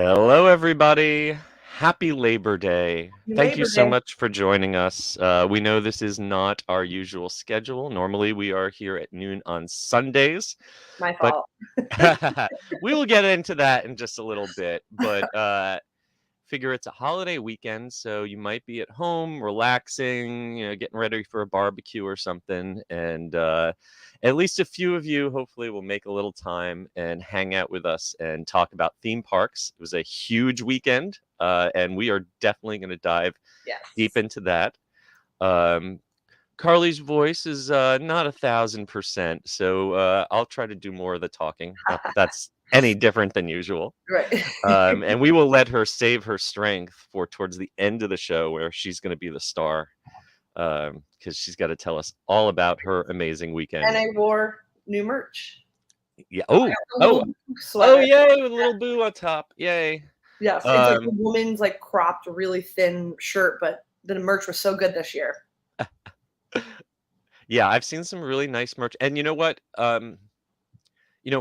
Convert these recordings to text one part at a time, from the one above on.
Hello, everybody. Happy Labor Day. Thank you Labor so Day. much for joining us. We know this is not our usual schedule. Normally, we are here at noon on Sundays, My but fault. we will get into that in just a little bit. But figure it's a holiday weekend, so you might be at home relaxing, getting ready for a barbecue or something. And at least a few of you hopefully will make a little time and hang out with us and talk about theme parks. It was a huge weekend, and we are definitely going to dive deep Yes. into that. Um, Carly's voice is not 1,000%, so I'll try to do more of the talking. Not that that's any different than usual. Right. And we will let her save her strength for towards the end of the show where she's going to be the star, because she's got to tell us all about her amazing And weekend. I wore new merch. Yeah. I got Oh, a oh, little oh, sweater. yay, with a little boo on top. Yay. Yes, it's like a Um, woman's like cropped, really thin shirt, but the merch was so good this year. yeah, I've seen some really nice merch. And you know what?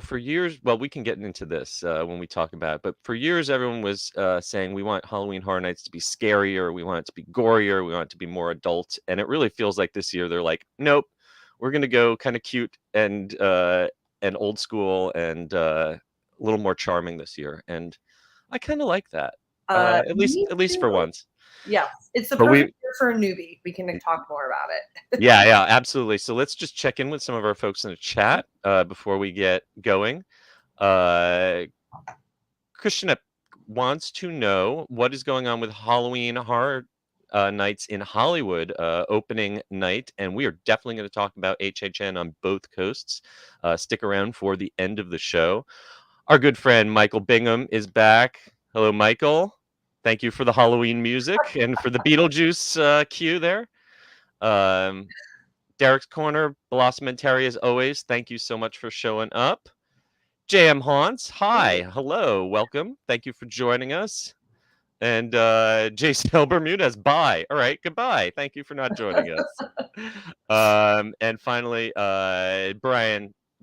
For years, well, we can get into this when we talk about it, but for years, everyone was saying we want Halloween Horror Nights to be scarier, we want it to be gorier, we want it to be more adult. And it really feels like this year they're like, nope, we're going to go kind of cute and old school and a little more charming this year. And I kind of like that, at least Me for too. once. Yes, it's the But perfect year for a newbie. We can talk more about it. yeah, absolutely. So let's just check in with some of our folks in the chat before we get going. Uh, Christian wants to know what is going on with Halloween Horror Nights in Hollywood opening night, and we are definitely going to talk about HHN on both coasts. Stick around for the end of the show. Our good friend Michael Bingham is back. Hello, Michael. Thank you for the Halloween music and for the Beetlejuice cue there. Um, Derek's Corner, Blossom and Terry, as always, thank you so much for showing up. JM Haunts, hi, hello, welcome. Thank you for joining us. And Jason Bermudez, bye. All right, goodbye. Thank you for not joining us. And finally,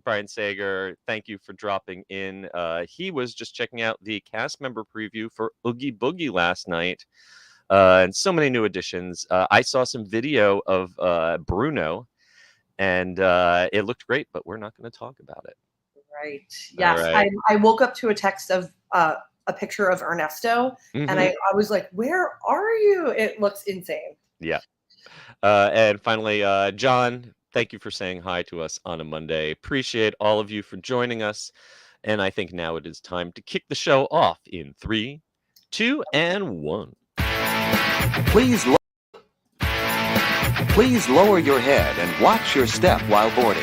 Brian Sager, thank you for dropping in. He was just checking out the cast member preview for Oogie Boogie last night. And so many new additions. I saw some video of Bruno, and it looked great, but we're not going to talk about it. Right. All Yes. right. I woke up to a text of a picture of Ernesto, and I was like, "Where are you?" It looks insane. Yeah. And finally, John, thank you for saying hi to us on a Monday. Appreciate all of you for joining us. And I think now it is time to kick the show off in 3, 2, and 1. Please lower your head and watch your step while boarding.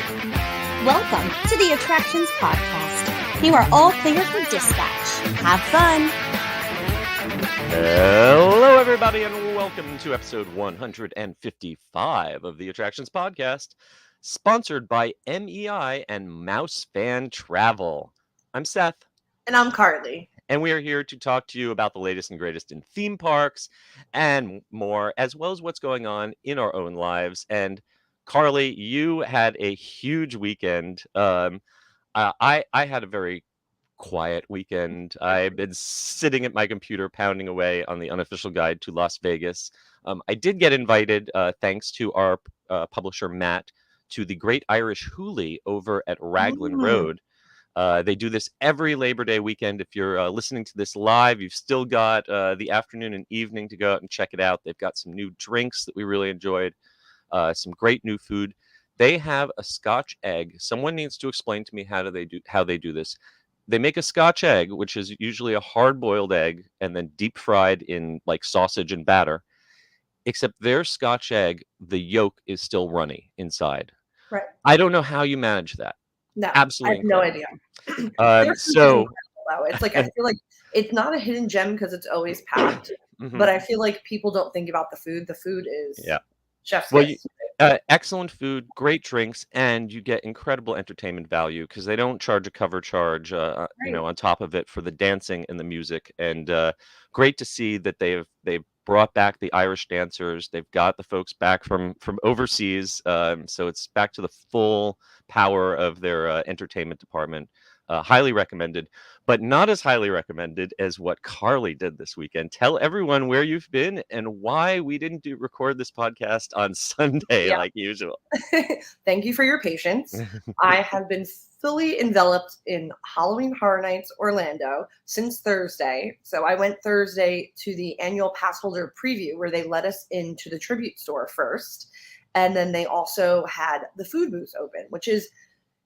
Welcome to the Attractions Podcast. You are all clear for dispatch. Have fun. Hello, everybody, and welcome to episode 155 of the Attractions Podcast, sponsored by MEI and Mouse Fan Travel. I'm Seth. And I'm Carly. And we are here to talk to you about the latest and greatest in theme parks and more, as well as what's going on in our own lives. And Carly, you had a huge weekend. I had a very quiet weekend. I've been sitting at my computer pounding away on the unofficial guide to Las Vegas. I did get invited, thanks to our publisher Matt, to the Great Irish Hoolie over at Raglan Road. They do this every Labor Day weekend. If you're listening to this live, you've still got the afternoon and evening to go out and check it out. They've got some new drinks that we really enjoyed, some great new food. They have a Scotch egg. Someone needs to explain to me how they do this. They make a Scotch egg, which is usually a hard-boiled egg and then deep fried in like sausage and batter. Except their Scotch egg, the yolk is still runny inside. Right. I don't know how you manage that. No, Absolutely I have no incredible. idea. So Though. It's like I feel like it's not a hidden gem because it's always packed, but I feel like people don't think about the food. The food is chef's kiss. Excellent food, great drinks, and you get incredible entertainment value because they don't charge a cover charge, on top of it for the dancing and the music. And great to see that they've brought back the Irish dancers. They've got the folks back from overseas, so it's back to the full power of their entertainment department. highly recommended, but not as highly recommended as what Carly did this weekend. Tell everyone where you've been and why we didn't record this podcast on Sunday like usual. Thank you for your patience. I have been fully enveloped in Halloween Horror Nights Orlando since Thursday. So I went Thursday to the annual pass holder preview where they let us into the tribute store first. And then they also had the food booths open, which is,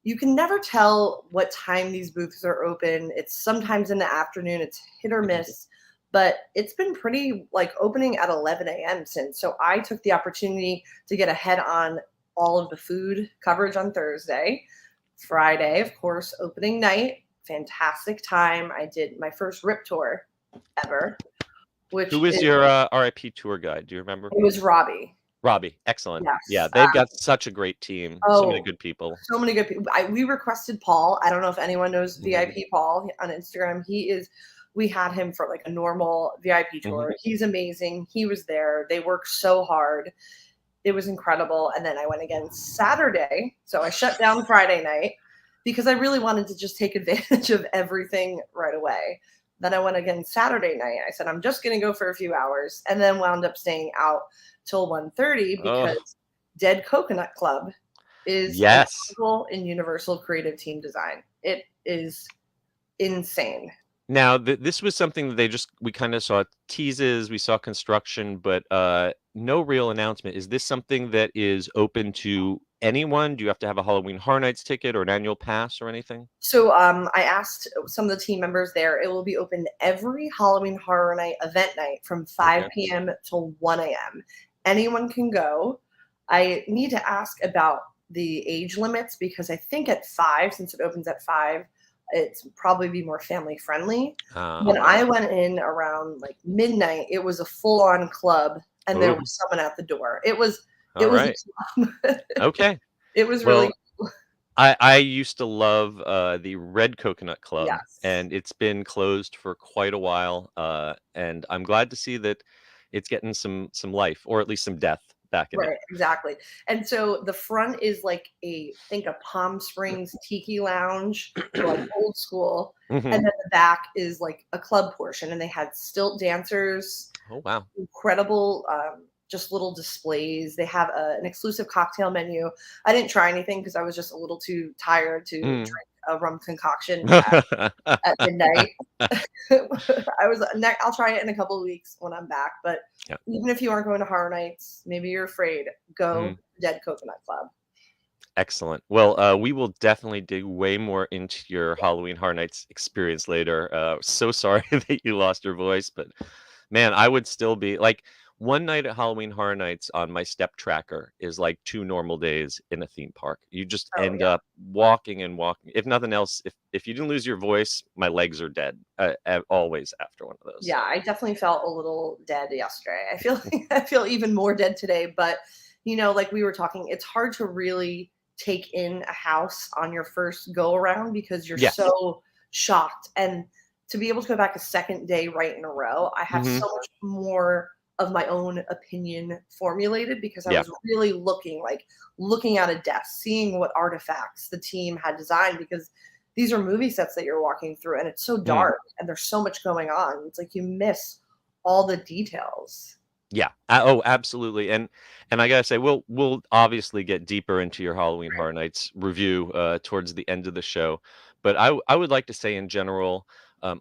you can never tell what time these booths are open. It's sometimes in the afternoon, it's hit or miss, but it's been pretty like opening at 11 a.m. since. So I took the opportunity to get ahead on all of the food coverage on Thursday. Friday, of course, opening night, fantastic time. I did my first RIP tour ever. Who was your RIP tour guide? Do you remember? It was Robbie. Robbie, excellent. Yes. Yeah, they've got such a great team. So many good people. So many good people. We requested Paul. I don't know if anyone knows VIP Paul on Instagram. We had him for like a normal VIP tour. He's amazing. He was there. They worked so hard. It was incredible. And then I went again Saturday. So I shut down Friday night because I really wanted to just take advantage of everything right away. Then I went again Saturday night. I said, I'm just going to go for a few hours, and then wound up staying out till 1:30 because Dead Coconut Club is in Universal Creative Team Design. It is insane. Now, this was something that we kind of saw teases, we saw construction, but no real announcement. Is this something that is open to anyone? Do you have to have a Halloween Horror Nights ticket or an annual pass or anything? So I asked some of the team members there. It will be open every Halloween Horror Night event night from 5 p.m. till 1 a.m. Anyone can go. I need to ask about the age limits because I think at 5, since it opens at 5, it's probably be more family friendly. When I went in around like midnight, it was a full-on club, and there was someone at the door. It was okay. It was really cool. I used to love the Red Coconut Club, and it's been closed for quite a while. And I'm glad to see that it's getting some life, or at least some death back in it. Exactly. And so the front is like a Palm Springs tiki lounge, like old school. And then the back is like a club portion, and they had stilt dancers. Oh, wow. Incredible, just little displays. They have an exclusive cocktail menu. I didn't try anything because I was just a little too tired to drink a rum concoction at midnight. I'll try it in a couple of weeks when I'm back. But even if you aren't going to Horror Nights, maybe you're afraid, go to Dead Coconut Club. Excellent. Well, we will definitely dig way more into your Halloween Horror Nights experience later. So sorry that you lost your voice, but man, I would still be like, one night at Halloween Horror Nights on my step tracker is like 2 normal days in a theme park. You just end up walking and walking. If nothing else, if you didn't lose your voice, my legs are dead always after one of those. Yeah, I definitely felt a little dead yesterday. I feel even more dead today. But, like we were talking, it's hard to really take in a house on your first go around because you're so shocked. And to be able to go back a second day right in a row, I have so much more of my own opinion formulated because I was really looking at a desk, seeing what artifacts the team had designed, because these are movie sets that you're walking through and it's so dark and there's so much going on. It's like you miss all the details. Yeah. Oh, absolutely. And I gotta say, we'll obviously get deeper into your Halloween Horror Nights review towards the end of the show. But I would like to say in general,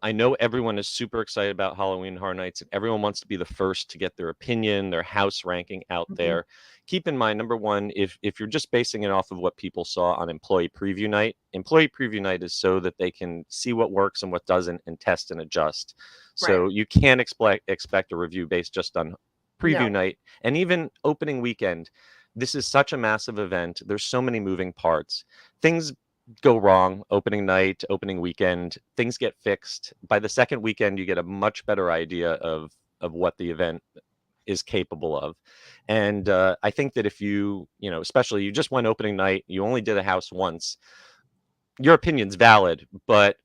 I know everyone is super excited about Halloween Horror Nights, and everyone wants to be the first to get their opinion, their house ranking out there. Keep in mind, number one, if you're just basing it off of what people saw on employee preview night is so that they can see what works and what doesn't and test and adjust. So you can't expect a review based just on preview night. And even opening weekend, this is such a massive event. There's so many moving parts. Things go wrong opening night, opening weekend, things get fixed. By the second weekend, you get a much better idea of what the event is capable of. And I think that if especially you just went opening night, you only did a house once, your opinion's valid, but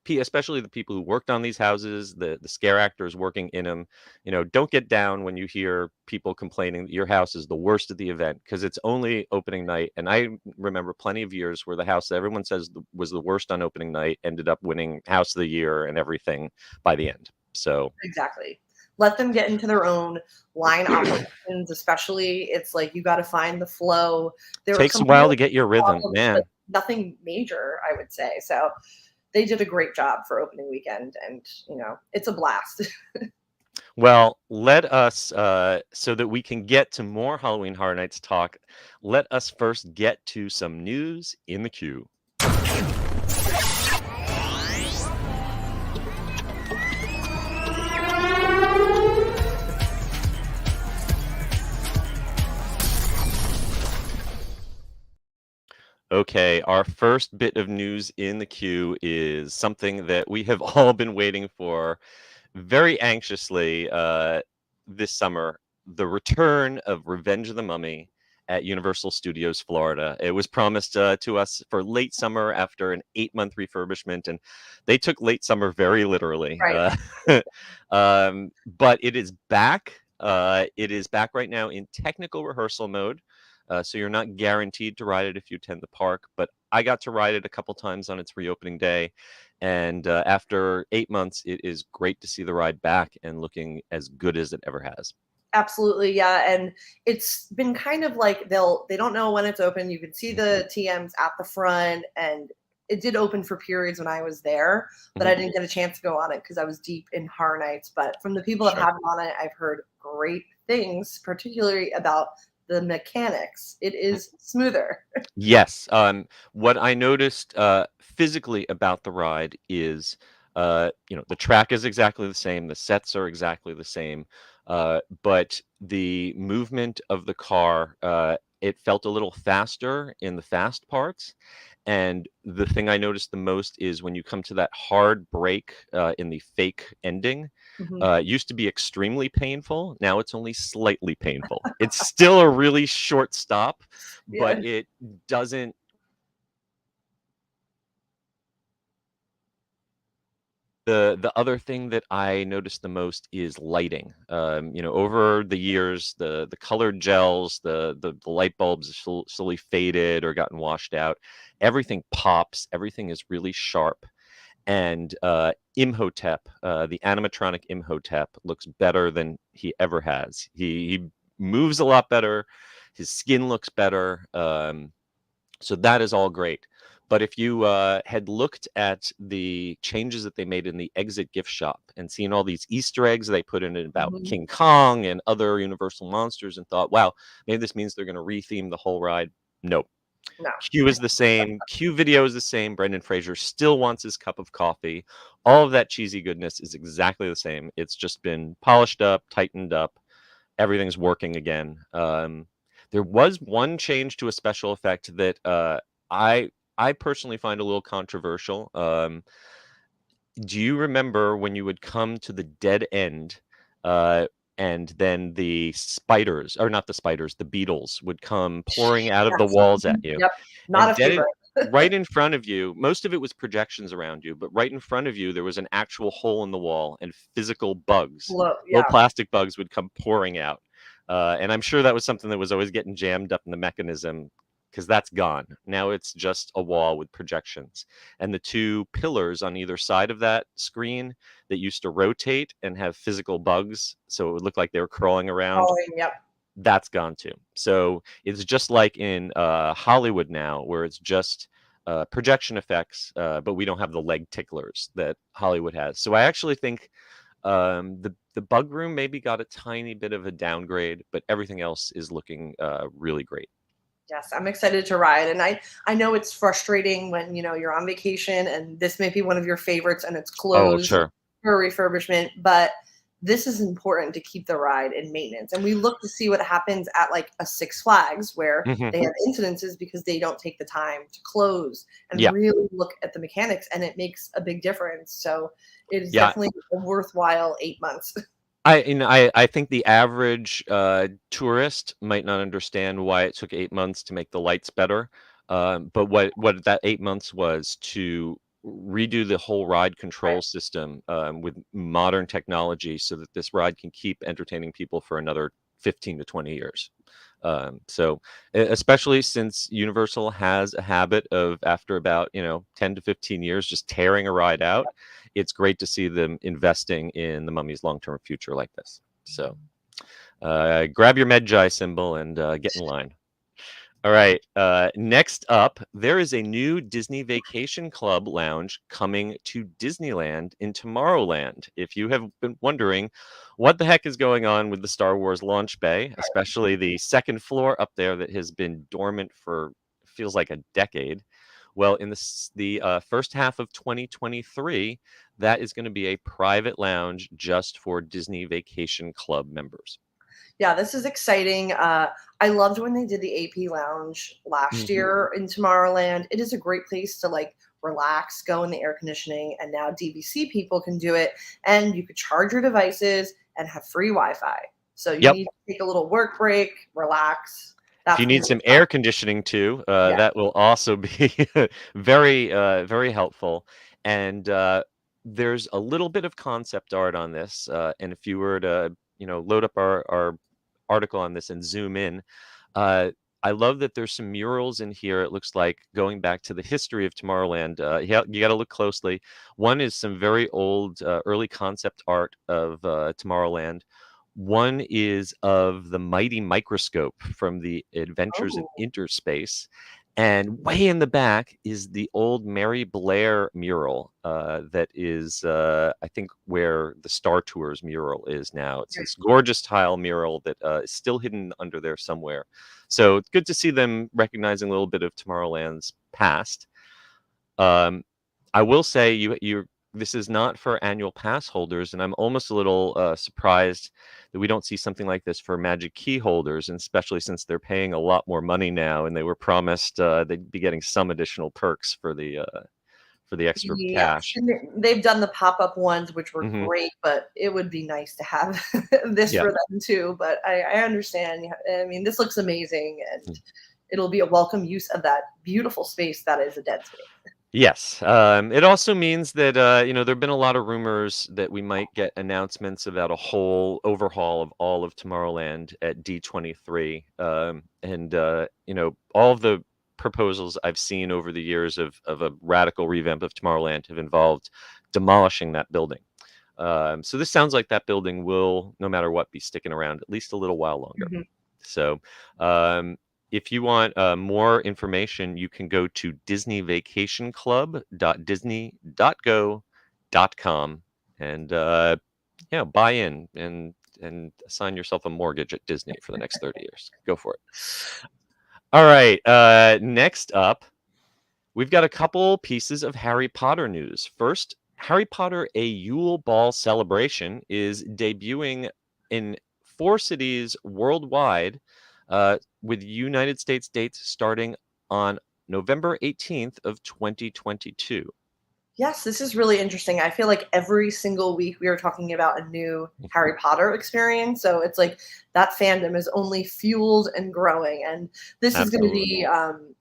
especially the people who worked on these houses, the scare actors working in them, don't get down when you hear people complaining that your house is the worst of the event because it's only opening night. And I remember plenty of years where the house that everyone says was the worst on opening night ended up winning House of the Year and everything by the end. So Exactly. Let them get into their own line operations, especially. It's like you got to find the flow. There were takes a some while real to get your rhythm, problems, man. but nothing major, I would say. So they did a great job for opening weekend, and it's a blast. Well, let us, so that we can get to more Halloween Horror Nights talk, let us first get to some news in the queue. Okay, our first bit of news in the queue is something that we have all been waiting for very anxiously this summer, the return of Revenge of the Mummy at Universal Studios Florida. It was promised to us for late summer after an 8-month refurbishment, and they took late summer very literally. Right. But it is back. It is back right now in technical rehearsal mode. So you're not guaranteed to ride it if you attend the park, but I got to ride it a couple times on its reopening day. And after 8 months, it is great to see the ride back and looking as good as it ever has. Absolutely, yeah. And it's been kind of like they don't know when it's open. You can see the TMs at the front, and it did open for periods when I was there, but I didn't get a chance to go on it because I was deep in Horror Nights. But from the people that Sure. have been on it, I've heard great things, particularly about the mechanics. It is smoother. Yes. What I noticed physically about the ride is, the track is exactly the same, the sets are exactly the same, but the movement of the car, it felt a little faster in the fast parts. And the thing I noticed the most is when you come to that hard break in the fake ending. Mhm. It used to be extremely painful. Now it's only slightly painful. It's still a really short stop, Yeah. but it doesn't. The other thing that I noticed the most is lighting. Over the years, the colored gels, the light bulbs have slowly faded or gotten washed out. Everything pops. Everything is really sharp. And Imhotep, the animatronic Imhotep, looks better than he ever has. He moves a lot better. His skin looks better. So that is all great. But if you had looked at the changes that they made in the exit gift shop and seen all these Easter eggs they put in it about Mhm. King Kong and other Universal monsters and thought, wow, maybe this means they're going to retheme the whole ride. Nope. No. Q is the same. Q video is the same. Brendan Fraser still wants his cup of coffee. All of that cheesy goodness is exactly the same. It's just been polished up, tightened up. Everything's working again. There was one change to a special effect that I personally find a little controversial. Do you remember when you would come to the dead end, uh, and then the spiders, or not the spiders, the beetles would come pouring out of the Yes. walls at you? Yep. Not And a favorite. right in front of you, most of it was projections around you, but right in front of you, there was an actual hole in the wall and physical bugs, little Yeah. plastic bugs would come pouring out. And I'm sure that was something that was always getting jammed up in the mechanism because that's gone. Now it's just a wall with projections. And the two pillars on either side of that screen that used to rotate and have physical bugs, so it would look like they were crawling around, Oh, yep. that's gone too. So it's just like in Hollywood now, where it's just projection effects, but we don't have the leg ticklers that Hollywood has. So I actually think the bug room maybe got a tiny bit of a downgrade, but everything else is looking really great. Yes, I'm excited to ride. And I know it's frustrating when, you're on vacation and this may be one of your favorites and it's Oh, closed sure. for refurbishment, but this is important to keep the ride in maintenance. And we look to see what happens at like a Six Flags where Hmm. they have incidences because they don't take the time to close and Yeah. really look at the mechanics, and it makes a big difference. So it is Yeah. definitely a worthwhile 8 months. I think the average tourist might not understand why it took 8 months to make the lights better. But what that 8 months was to redo the whole ride control system with modern technology so that this ride can keep entertaining people for another 15 to 20 years. So especially since Universal has a habit of, after about 10 to 15 years, just tearing a ride out, it's great to see them investing in the Mummy's long-term future like this. So grab your Medjai symbol and get in line. All right. Next up, there is a new Disney Vacation Club lounge coming to Disneyland in Tomorrowland. If you have been wondering what the heck is going on with the Star Wars launch bay, especially the second floor up there that has been dormant for feels like a decade. Well, in the first half of 2023, that is going to be a private lounge just for Disney Vacation Club members. Yeah, this is exciting. I loved when they did the AP Lounge last year in Tomorrowland. It is a great place to like relax, go in the air conditioning, and now DVC people can do it. And you could charge your devices and have free Wi-Fi. So you need to take a little work break, relax. If you need some air conditioning too, that will also be very, very helpful. And there's a little bit of concept art on this. And if you were to, load up our article on this and zoom in, I love that there's some murals in here. It looks like going back to the history of Tomorrowland. You got to look closely. One is some very old, early concept art of Tomorrowland. One is of the mighty microscope from the Adventures in Interspace. And way in the back is the old Mary Blair mural that is, I think, where the Star Tours mural is now. It's this gorgeous tile mural that is still hidden under there somewhere. So it's good to see them recognizing a little bit of Tomorrowland's past. I will say this is not for annual pass holders, and I'm almost a little surprised that we don't see something like this for Magic Key holders, and especially since they're paying a lot more money now, and they were promised they'd be getting some additional perks for the extra cash. And they've done the pop-up ones, which were great, but it would be nice to have this for them too. But I understand. I mean, this looks amazing, and it'll be a welcome use of that beautiful space that is a dead space. Yes. It also means that, there have been a lot of rumors that we might get announcements about a whole overhaul of all of Tomorrowland at D23. All of the proposals I've seen over the years of a radical revamp of Tomorrowland have involved demolishing that building. So this sounds like that building will, no matter what, be sticking around at least a little while longer. So if you want more information, you can go to disneyvacationclub.disney.go.com and buy in and assign yourself a mortgage at Disney for the next 30 years. Go for it. All right. Next up, we've got a couple pieces of Harry Potter news. First, Harry Potter: A Yule Ball Celebration is debuting in 4 cities worldwide, with United States dates starting on November 18th of 2022. Yes, this is really interesting. I feel like every single week we are talking about a new Harry Potter experience. So it's like that fandom is only fueled and growing. And this is going to be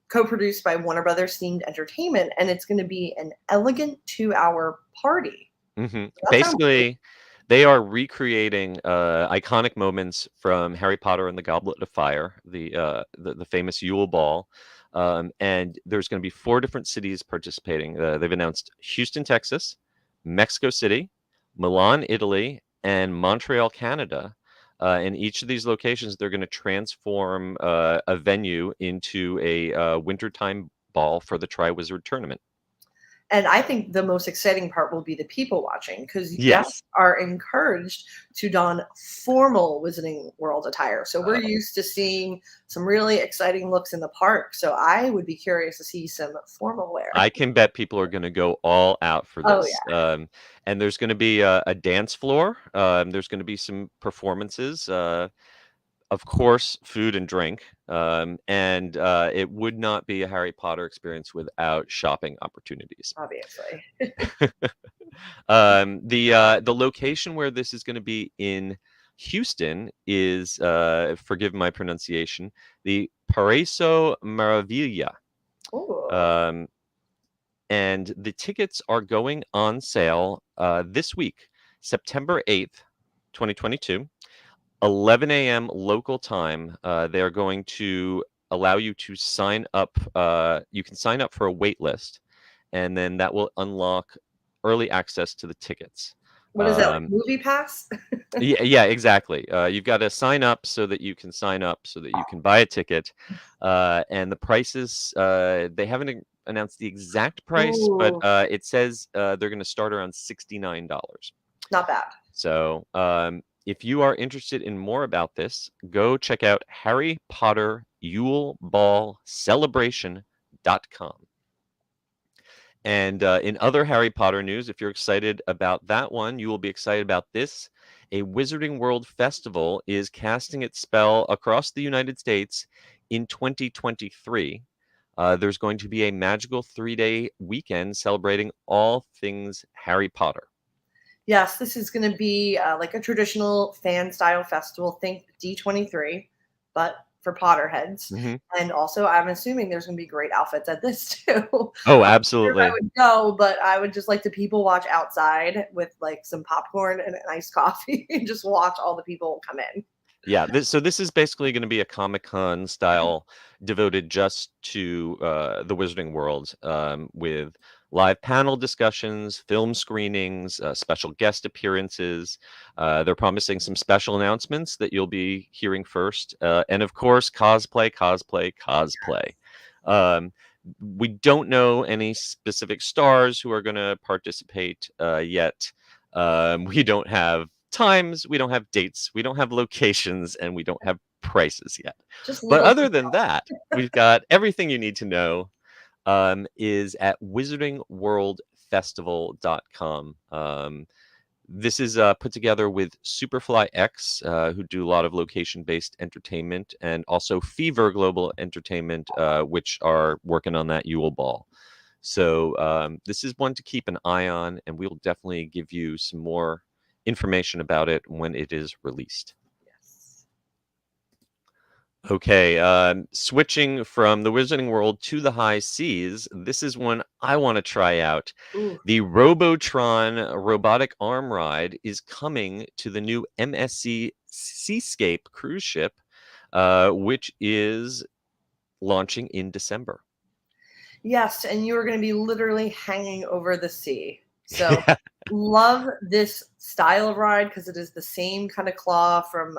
co-produced by Warner Brothers Themed Entertainment, and it's going to be an elegant 2-hour party. So basically, they are recreating iconic moments from Harry Potter and the Goblet of Fire, the famous Yule Ball. And there's going to be 4 different cities participating. They've announced Houston, Texas, Mexico City, Milan, Italy, and Montreal, Canada. In each of these locations, they're going to transform a venue into a wintertime ball for the Triwizard Tournament. And I think the most exciting part will be the people watching, because guests are encouraged to don formal Wizarding World attire. So we're used to seeing some really exciting looks in the park. So I would be curious to see some formal wear. I can bet people are going to go all out for this. And there's going to be a dance floor. There's going to be some performances. Of course, food and drink, and it would not be a Harry Potter experience without shopping opportunities. Obviously. The location where this is going to be in Houston is, forgive my pronunciation, the Paraiso Maravilla. and the tickets are going on sale this week, September 8th, 2022, 11 a.m. local time. They are going to allow you to sign up. You can sign up for a wait list, and then that will unlock early access to the tickets. What is that, like Movie Pass? Yeah, exactly. You've got to sign up so that you can sign up so that you can buy a ticket. And the prices, they haven't announced the exact price, but Ooh, it says they're going to start around $69. not bad. So if you are interested in more about this, go check out Harry Potter Yule Ball Celebration.com. And in other Harry Potter news, if you're excited about that one, you will be excited about this. A Wizarding World Festival is casting its spell across the United States in 2023. There's going to be a magical 3-day weekend celebrating all things Harry Potter. Yes, this is going to be like a traditional fan style festival. Think D23, but for Potterheads. Mm-hmm. And also, I'm assuming there's going to be great outfits at this too. Oh, I'm not sure if absolutely. I would go, but I would just like to people watch outside with like some popcorn and an iced coffee and just watch all the people come in. Yeah, this is basically going to be a Comic-Con style devoted just to the Wizarding World, with live panel discussions, film screenings, special guest appearances. They're promising some special announcements that you'll be hearing first, and of course, cosplay, cosplay, cosplay. We don't know any specific stars who are going to participate yet. We don't have times, we don't have dates, we don't have locations, and we don't have prices yet. Just But little other than that, we've got everything you need to know is at wizardingworldfestival.com. This is put together with Superfly X, who do a lot of location-based entertainment, and also Fever Global Entertainment, which are working on that Yule Ball. So this is one to keep an eye on, and we'll definitely give you some more information about it when it is released. Yes. Okay, switching from the Wizarding World to the high seas, this is one I want to try out. Ooh. The Robotron robotic arm ride is coming to the new MSC Seascape cruise ship, which is launching in December. Yes, and you are going to be literally hanging over the sea. So love this style of ride because it is the same kind of claw from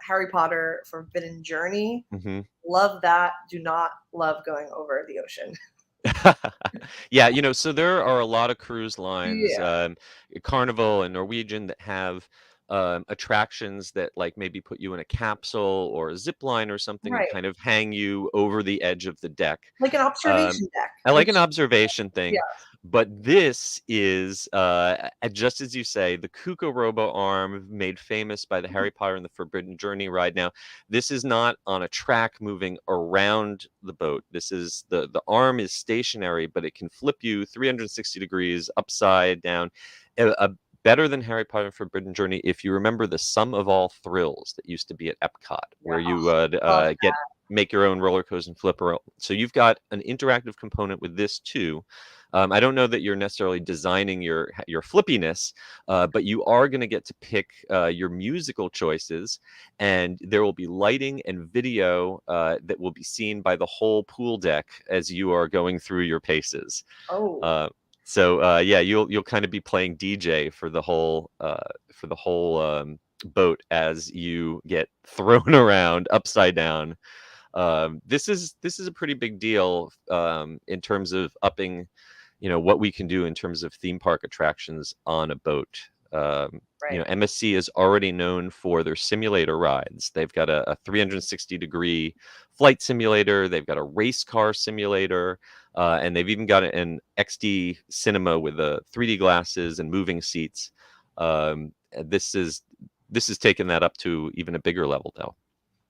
Harry Potter Forbidden Journey. Mm-hmm. Love that. Do not love going over the ocean. Yeah, so there are a lot of cruise lines, Yeah. Carnival and Norwegian, that have attractions that like maybe put you in a capsule or a zip line or something and Right. kind of hang you over the edge of the deck. Like an observation deck. I like an which- observation thing, Yeah. but this is just as you say, the Kuka Robo arm made famous by the Harry Potter and the Forbidden Journey ride. Now, this is not on a track moving around the boat. This is the arm is stationary, but it can flip you 360 degrees upside down. Better than Harry Potter and Forbidden Journey, if you remember the Sum of All Thrills that used to be at Epcot, where you would make your own roller coaster and flip around. So you've got an interactive component with this too. I don't know that you're necessarily designing your flippiness, but you are going to get to pick your musical choices, and there will be lighting and video that will be seen by the whole pool deck as you are going through your paces. Oh. So yeah, you'll kind of be playing DJ for the whole boat as you get thrown around upside down. This is a pretty big deal in terms of upping, what we can do in terms of theme park attractions on a boat. Right. MSC is already known for their simulator rides. They've got a 360-degree flight simulator. They've got a race car simulator. And they've even got an XD cinema with 3D glasses and moving seats. This is taking that up to even a bigger level, though.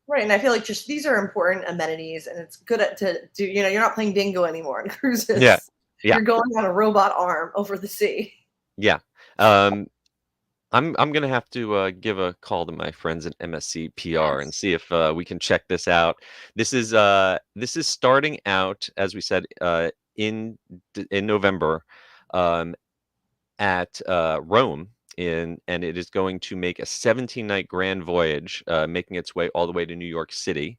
Right, and I feel like just these are important amenities, and it's good to do. You're not playing bingo anymore on cruises. Yeah. You're going on a robot arm over the sea. Yeah. I'm gonna have to give a call to my friends at MSC PR and see if we can check this out. This is starting out, as we said, in November at Rome, and it is going to make a 17-night grand voyage, making its way all the way to New York City.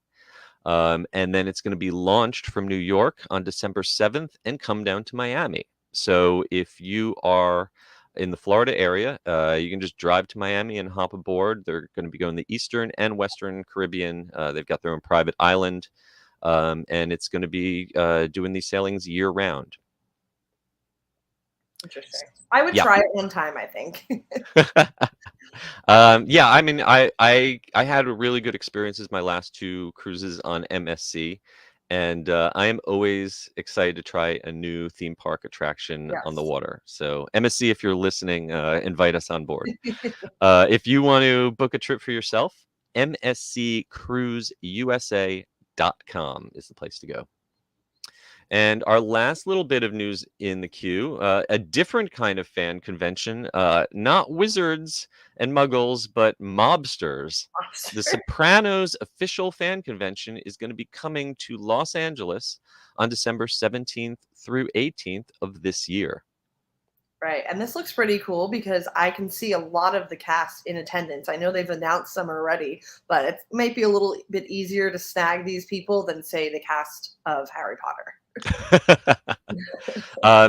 And then it's going to be launched from New York on December 7th and come down to Miami. So if you are in the Florida area, you can just drive to Miami and hop aboard. They're going to be going the Eastern and Western Caribbean. They've got their own private island, and it's going to be doing these sailings year round. Interesting. I would try it one time, I think. Yeah, I mean, I had really good experiences my last 2 cruises on MSC, and I am always excited to try a new theme park attraction on the water. So MSC, if you're listening, invite us on board. If you want to book a trip for yourself, msccruiseusa.com is the place to go. And our last little bit of news in the queue, a different kind of fan convention, not wizards and muggles, but mobsters. The Sopranos official fan convention is going to be coming to Los Angeles on December 17th through 18th of this year. Right. And this looks pretty cool because I can see a lot of the cast in attendance. I know they've announced some already, but it might be a little bit easier to snag these people than, say, the cast of Harry Potter.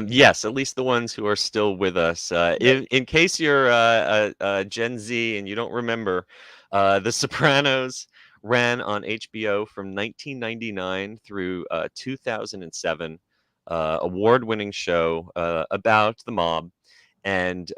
Yes, at least the ones who are still with us. In case you're Gen Z and you don't remember, The Sopranos ran on HBO from 1999 through 2007. Award-winning show about the mob, and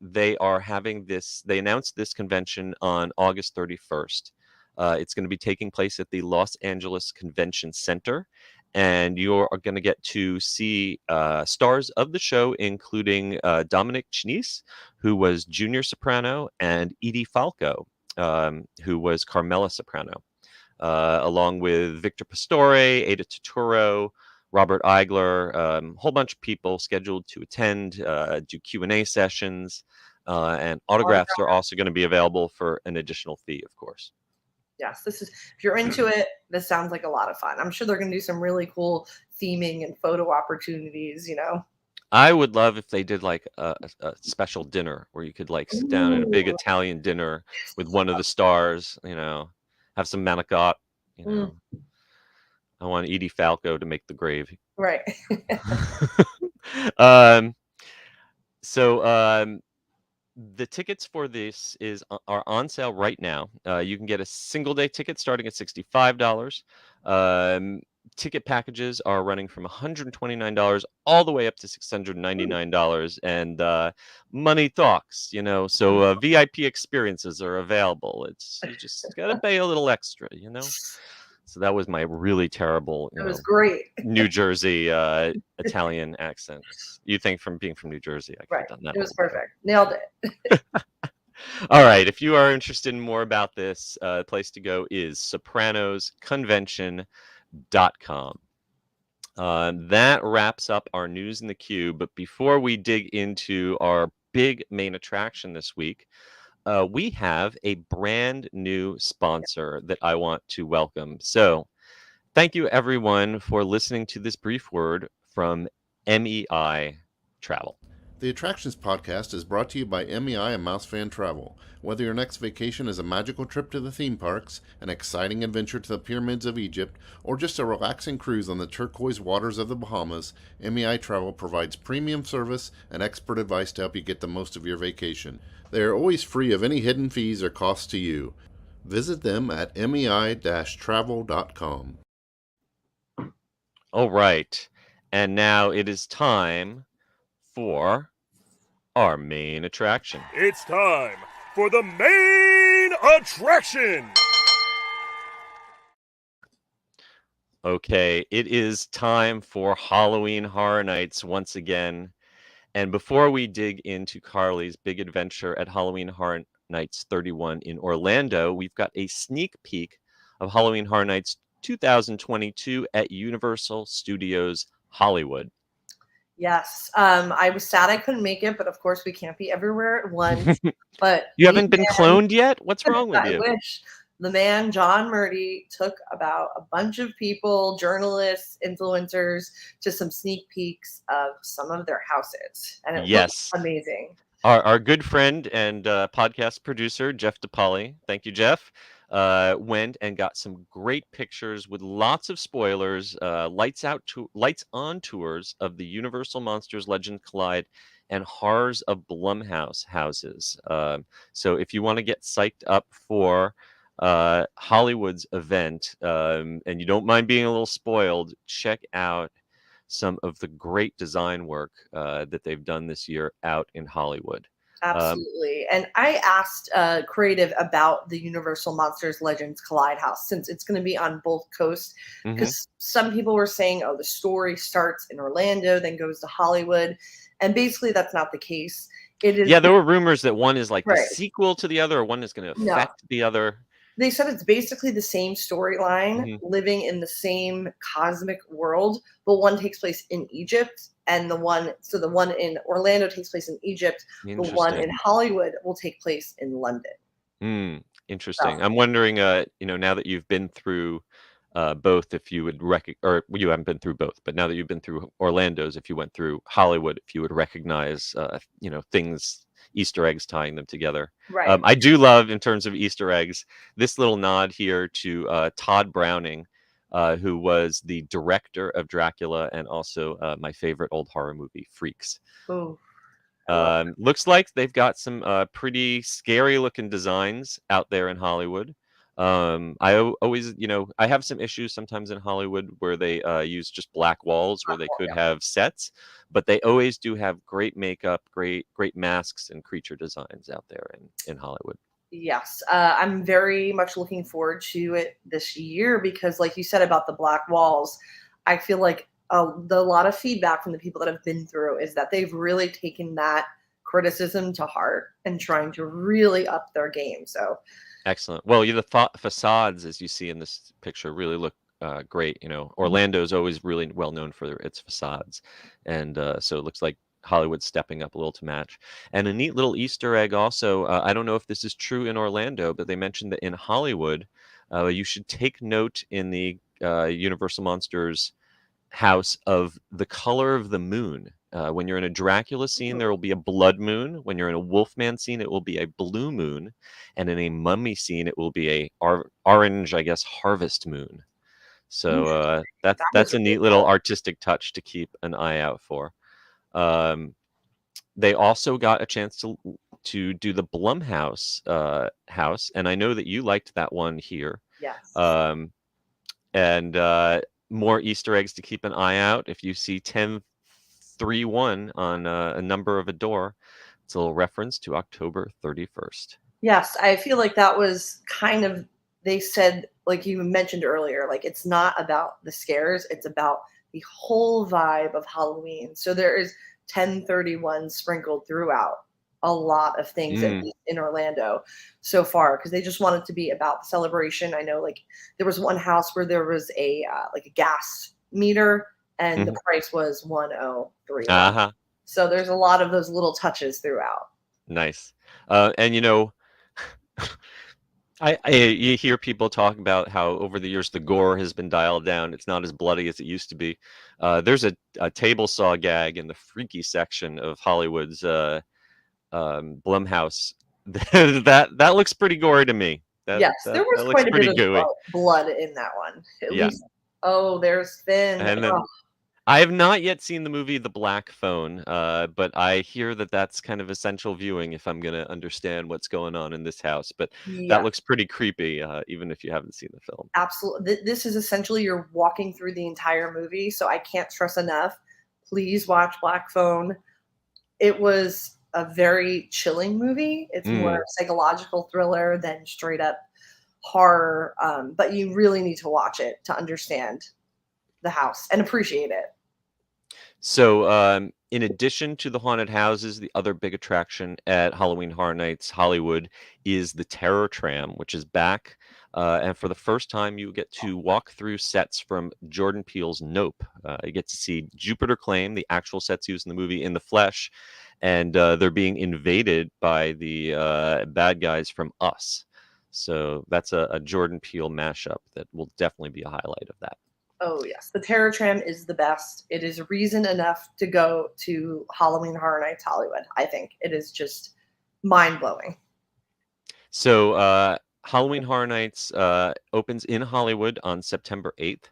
they are having this. They announced this convention on August 31st. It's going to be taking place at the Los Angeles Convention Center, and you're going to get to see stars of the show, including Dominic Chinese, who was Junior Soprano, and Edie Falco, who was Carmela Soprano, along with Victor Pastore, Ada Turturro, Robert Eigler, a whole bunch of people scheduled to attend, do Q&A sessions, and autographs are also going to be available for an additional fee, of course. Yes, if you're into it, this sounds like a lot of fun. I'm sure they're going to do some really cool theming and photo opportunities, I would love if they did like a special dinner where you could like sit down at a big Italian dinner with one of the stars, have some manicotti, I want Edie Falco to make the gravy. Right. So the tickets for this are on sale right now. You can get a single day ticket starting at $65. Ticket packages are running from $129 all the way up to $699, and money talks, so VIP experiences are available. You just gotta pay a little extra, So that was my really terrible, it was great. New Jersey Italian accent. You think from being from New Jersey, I could have done that. It was perfect. Nailed it. All right. If you are interested in more about this, the place to go is sopranosconvention.com. That wraps up our news in the queue. But before we dig into our big main attraction this week, we have a brand new sponsor that I want to welcome. So thank you, everyone, for listening to this brief word from MEI Travel. The Attractions Podcast is brought to you by MEI and Mousefan Travel. Whether your next vacation is a magical trip to the theme parks, an exciting adventure to the pyramids of Egypt, or just a relaxing cruise on the turquoise waters of the Bahamas, MEI Travel provides premium service and expert advice to help you get the most of your vacation. They are always free of any hidden fees or costs to you. Visit them at mei-travel.com. All right. And now it is time for our main attraction. It's time for the main attraction. Okay, it is time for Halloween Horror Nights once again. And before we dig into Carly's big adventure at Halloween Horror Nights 31 in Orlando, we've got a sneak peek of Halloween Horror Nights 2022 at Universal Studios Hollywood. Yes. I was sad I couldn't make it, but of course we can't be everywhere at once. But you haven't been cloned yet? What's wrong with you? I wish. The man, John Murdy, took about a bunch of people, journalists, influencers, to some sneak peeks of some of their houses. And it looked Yes. amazing. Our good friend and podcast producer, Jeff DePauli, thank you, Jeff, went and got some great pictures with lots of spoilers, lights on tours of the Universal Monsters Legend Collide and Horrors of Blumhouse houses. So if you want to get psyched up for Hollywood's event, and you don't mind being a little spoiled, check out some of the great design work that they've done this year out in Hollywood. Absolutely. And I asked Creative about the Universal Monsters Legends Collide house, since it's going to be on both coasts, because some people were saying, oh, the story starts in Orlando, then goes to Hollywood. And basically, that's not the case. It is. Yeah, there were rumors that one is like the Right. sequel to the other, or one is going to No. affect the other. They said it's basically the same storyline, Mhm. living in the same cosmic world, but one takes place in Egypt, and the one in Orlando takes place in Egypt. The one in Interesting. Hollywood will take place in London. Interesting. So, I'm wondering, now that you've been through both, if you would or you haven't been through both, but now that you've been through Orlando's, if you went through Hollywood, if you would recognize, things, Easter eggs tying them together. right. I do love, in terms of Easter eggs, this little nod here to Todd Browning, who was the director of Dracula and also my favorite old horror movie, Freaks. Ooh, I love it. Looks like they've got some pretty scary looking designs out there in Hollywood. Always, I have some issues sometimes in Hollywood where they use just black walls where they could have sets, but they always do have great makeup, great masks and creature designs out there in Hollywood. Yes, I'm very much looking forward to it this year because, like you said about the black walls, I feel like a lot of feedback from the people that have been through is that they've really taken that criticism to heart and trying to really up their game. So, Excellent. Well, the facades, as you see in this picture, really look great. Orlando is always really well known for its facades, and so it looks like Hollywood's stepping up a little to match. And a neat little Easter egg also. I don't know if this is true in Orlando, but they mentioned that in Hollywood, you should take note in the Universal Monsters house of the color of the moon. When you're in a Dracula scene, there will be a blood moon. When you're in a Wolfman scene, it will be a blue moon, and in a mummy scene, it will be a orange, I guess, harvest moon. So That that's is a really neat little cool. artistic touch to keep an eye out for. They also got a chance to do the Blumhouse house, and I know that you liked that one here. Yes. And more Easter eggs to keep an eye out. If you see 1031 on a number of a door, it's a little reference to October 31st. Yes, I feel like that was kind of, they said, like you mentioned earlier, like it's not about the scares, it's about the whole vibe of Halloween. So there is 1031 sprinkled throughout a lot of things, at least in Orlando so far, because they just wanted to be about the celebration. I know, like, there was one house where there was a like a gas meter, and the price was 1031. Uh-huh. So there's a lot of those little touches throughout. Nice. And you hear people talk about how over the years the gore has been dialed down. It's not as bloody as it used to be. There's a table saw gag in the freaky section of Hollywood's Blumhouse. that looks pretty gory to me. Yes, there was that looks quite a pretty bit of gooey. blood in that one. At Yeah. least, oh, there's Finn. And then Oh, I have not yet seen the movie The Black Phone, but I hear that that's kind of essential viewing if I'm going to understand what's going on in this house. But yeah, that looks pretty creepy, even if you haven't seen the film. absolutely. This is essentially you're walking through the entire movie, so I can't stress enough. Please watch Black Phone. It was a very chilling movie. It's more a psychological thriller than straight up horror, but you really need to watch it to understand the house and appreciate it. So, in addition to the haunted houses, the other big attraction at Halloween Horror Nights Hollywood is the Terror Tram, which is back. And for the first time, you get to walk through sets from Jordan Peele's Nope. You get to see Jupiter Claim, the actual sets used in the movie, in the flesh, and they're being invaded by the bad guys from Us. So that's a Jordan Peele mashup that will definitely be a highlight of that. Oh yes, the Terror Tram is the best. It is reason enough to go to Halloween Horror Nights Hollywood. I think it is just mind blowing. So Halloween Horror Nights opens in Hollywood on September 8th.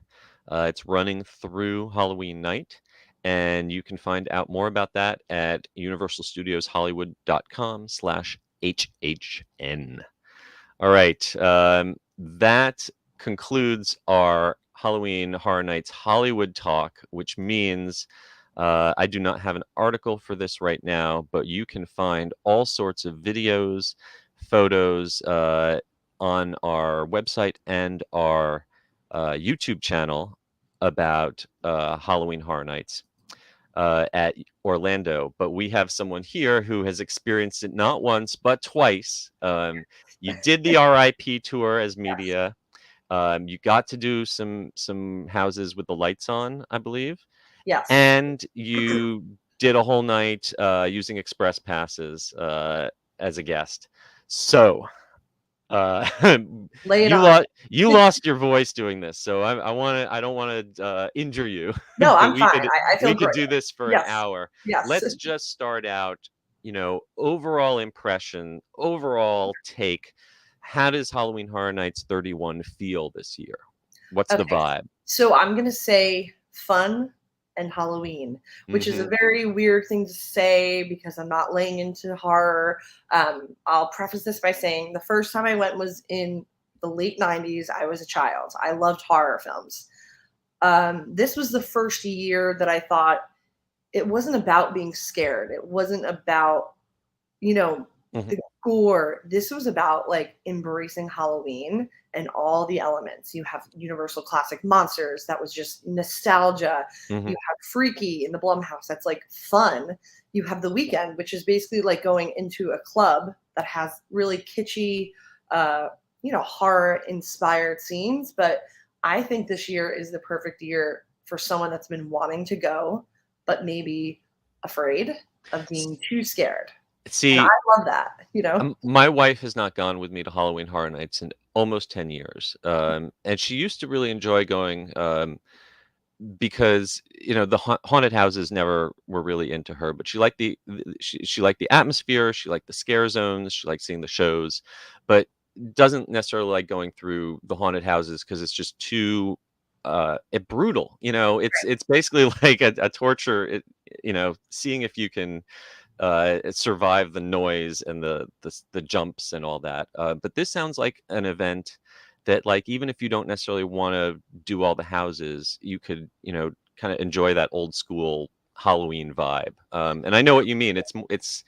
It's running through Halloween night, and you can find out more about that at universalstudioshollywood.com/HHN. All right. That concludes our Halloween Horror Nights Hollywood talk, which means I do not have an article for this right now, but you can find all sorts of videos, photos on our website and our YouTube channel about Halloween Horror Nights at Orlando. But we have someone here who has experienced it not once, but twice. You did the RIP tour as media. You got to do some houses with the lights on, I believe. Yes. And you did a whole night using express passes as a guest. So Lay it on. You lost your voice doing this, so I don't want to injure you. No, I'm we fine. could I feel we could great. do this for Yes. an hour. Yes. Let's just start out, overall impression, overall take. How does Halloween Horror Nights 31 feel this year? What's the Okay. vibe? So I'm gonna say fun and Halloween, which is a very weird thing to say because I'm not laying into horror. I'll preface this by saying the first time I went was in the late 90s. I was a child. I loved horror films. This was the first year that I thought it wasn't about being scared. It wasn't about, the gore. This was about like embracing Halloween and all the elements. You have Universal Classic Monsters. That was just nostalgia. You have Freaky in the Blumhouse. That's like fun. You have The Weekend, which is basically like going into a club that has really kitschy, horror inspired scenes. But I think this year is the perfect year for someone that's been wanting to go, but maybe afraid of being too scared. See, and I love that, my wife has not gone with me to Halloween Horror Nights in almost 10 years. And she used to really enjoy going because, the haunted houses never were really into her, but she liked she liked the atmosphere. She liked the scare zones. She liked seeing the shows, but doesn't necessarily like going through the haunted houses because it's just too brutal. It's basically like a torture, seeing if you can survive the noise and the jumps and all that. But this sounds like an event that, like, even if you don't necessarily want to do all the houses, you could, kind of enjoy that old school Halloween vibe. And I know what you mean. It's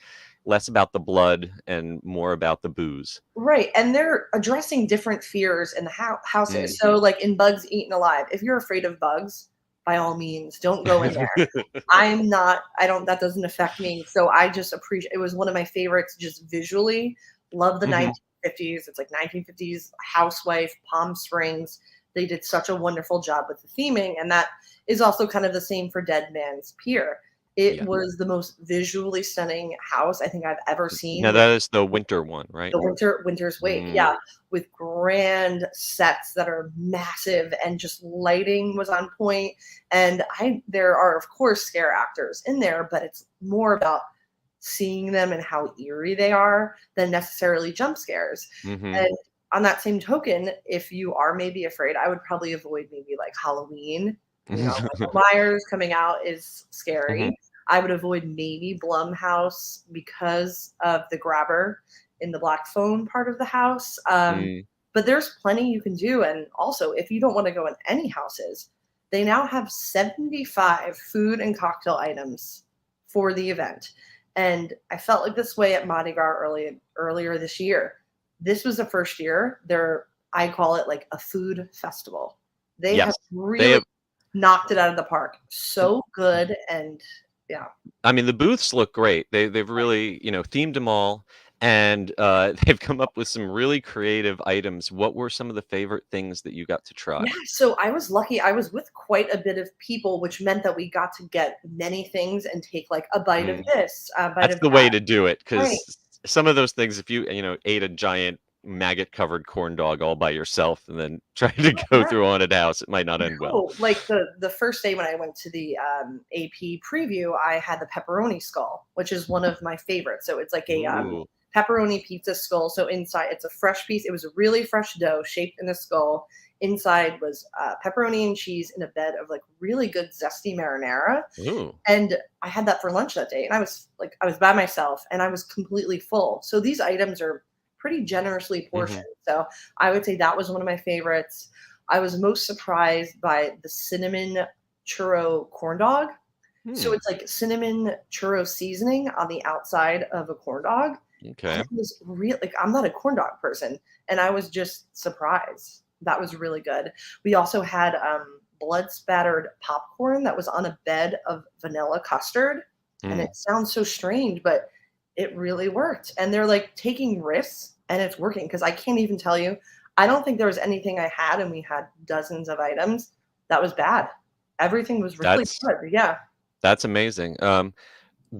less about the blood and more about the booze. Right. And they're addressing different fears in the houses. So like in Bugs Eaten Alive, if you're afraid of bugs, by all means, don't go in there. That doesn't affect me. So I just appreciate, it was one of my favorites just visually. Love the 1950s. It's like 1950s housewife, Palm Springs. They did such a wonderful job with the theming. And that is also kind of the same for Dead Man's Pier. It was the most visually stunning house I think I've ever seen. Now that is the winter one, right? The Winter's Wake, yeah, with grand sets that are massive and just lighting was on point. And there are of course scare actors in there, but it's more about seeing them and how eerie they are than necessarily jump scares. And on that same token, if you are maybe afraid, I would probably avoid maybe like Halloween. Michael Myers coming out is scary. I would avoid maybe Blumhouse because of the grabber in the black phone part of the house. But there's plenty you can do. And also, if you don't want to go in any houses, they now have 75 food and cocktail items for the event. And I felt like this way at Mardi Gras earlier this year. This was the first year. I call it like a food festival. They have really knocked it out of the park. So good. And yeah. I mean, the booths look great. They've really, themed them all. And they've come up with some really creative items. What were some of the favorite things that you got to try? Yeah, so I was lucky. I was with quite a bit of people, which meant that we got to get many things and take like a bite of this, a bite That's of the that. way to do it, because Right. some of those things, if you ate a giant maggot-covered corn dog all by yourself and then trying to go through a haunted house. It might not end well. Oh, like the first day when I went to the AP preview, I had the pepperoni skull, which is one of my favorites. So it's like a Ooh. pepperoni pizza skull. So inside, it's a fresh piece. It was a really fresh dough shaped in a skull. Inside was pepperoni and cheese in a bed of like really good zesty marinara. Ooh. And I had that for lunch that day. And I was by myself and I was completely full. So these items are pretty generously portioned. So I would say that was one of my favorites. I was most surprised by the cinnamon churro corn dog. So it's like cinnamon churro seasoning on the outside of a corn dog. Okay. It was real. Like, I'm not a corn dog person, and I was just surprised. That was really good. We also had blood spattered popcorn that was on a bed of vanilla custard, and it sounds so strange, but it really worked. And they're like taking risks, and it's working because I can't even tell you. I don't think there was anything I had, and we had dozens of items that was bad. Everything was really good. Yeah. That's amazing.